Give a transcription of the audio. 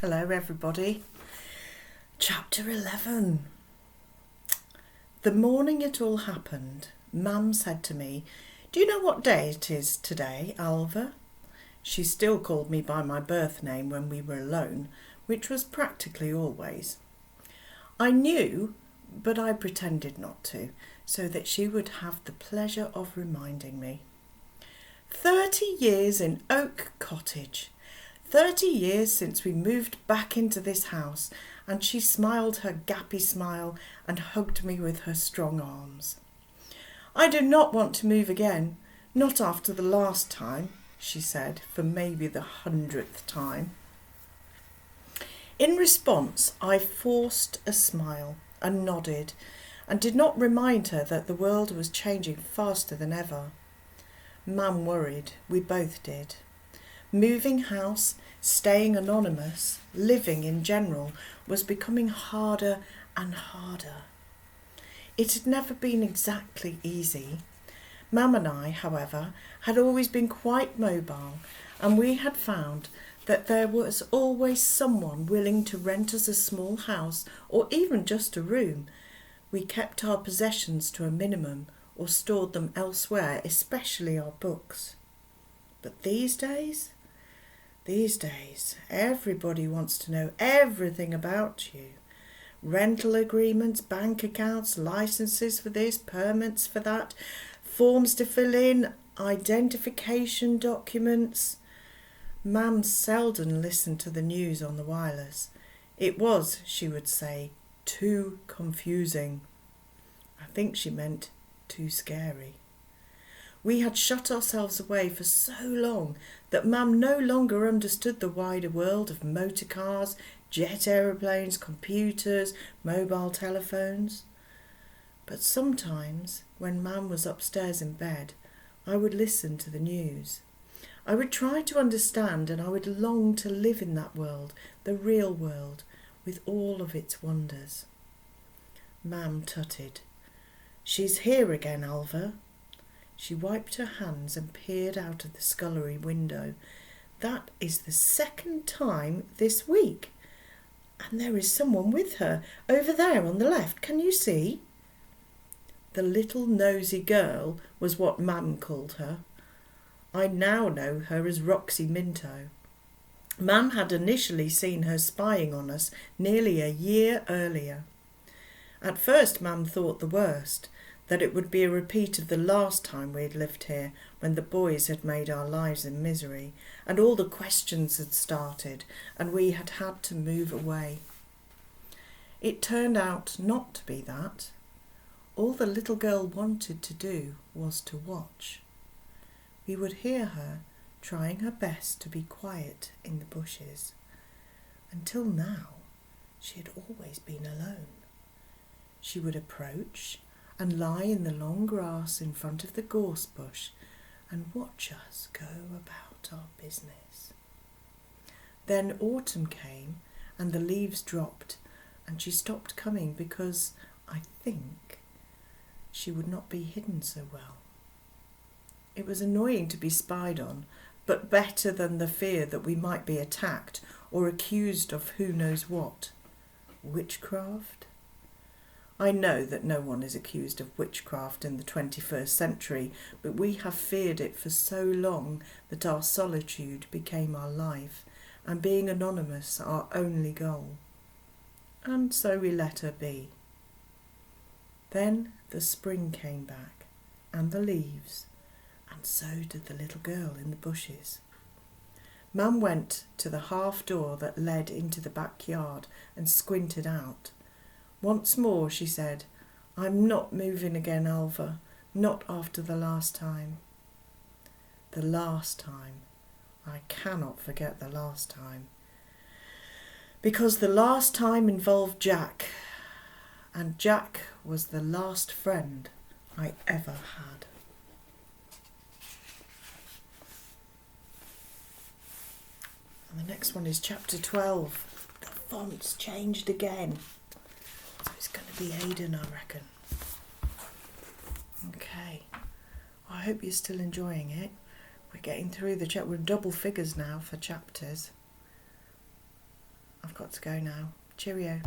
Hello everybody. Chapter 11. The morning it all happened, Mum said to me, "Do you know what day it is today, Alva?" She still called me by my birth name when we were alone, which was practically always. I knew, but I pretended not to, so that she would have the pleasure of reminding me. 30 years in Oak Cottage. 30 years since we moved back into this house, and she smiled her gappy smile and hugged me with her strong arms. "I do not want to move again, not after the last time," she said, for maybe the 100th time. In response, I forced a smile and nodded, and did not remind her that the world was changing faster than ever. Mum worried, we both did. Moving house, staying anonymous, living in general was becoming harder and harder. It had never been exactly easy. Mum and I, however, had always been quite mobile, and we had found that there was always someone willing to rent us a small house or even just a room. We kept our possessions to a minimum or stored them elsewhere, especially our books. But these days, everybody wants to know everything about you. Rental agreements, bank accounts, licenses for this, permits for that, forms to fill in, identification documents. Mum seldom listened to the news on the wireless. It was, she would say, too confusing. I think she meant too scary. We had shut ourselves away for so long that Mum no longer understood the wider world of motor cars, jet aeroplanes, computers, mobile telephones. But sometimes, when Mum was upstairs in bed, I would listen to the news. I would try to understand, and I would long to live in that world, the real world, with all of its wonders. Mum tutted. "She's here again, Alva." She wiped her hands and peered out of the scullery window. "That is the second time this week. And there is someone with her, over there on the left. Can you see?" The little nosy girl was what Mum called her. I now know her as Roxy Minto. Mum had initially seen her spying on us nearly a year earlier. At first Mum thought the worst, that it would be a repeat of the last time we had lived here, when the boys had made our lives a misery, and all the questions had started, and we had had to move away. It turned out not to be that. All the little girl wanted to do was to watch. We would hear her trying her best to be quiet in the bushes. Until now, she had always been alone. She would approach and lie in the long grass in front of the gorse bush and watch us go about our business. Then autumn came and the leaves dropped, and she stopped coming because, I think, she would not be hidden so well. It was annoying to be spied on, but better than the fear that we might be attacked or accused of who knows what. Witchcraft? I know that no one is accused of witchcraft in the 21st century, but we have feared it for so long that our solitude became our life, and being anonymous our only goal. And so we let her be. Then the spring came back, and the leaves, and so did the little girl in the bushes. Mum went to the half door that led into the backyard and squinted out. Once more she said, "I'm not moving again, Alva, not after the last time." The last time. I cannot forget the last time. Because the last time involved Jack, and Jack was the last friend I ever had. And the next one is chapter 12. The font's changed again. So it's going to be Aidan, I reckon. Okay. I hope you're still enjoying it. We're getting through the chapter. We're in double figures now for chapters. I've got to go now. Cheerio.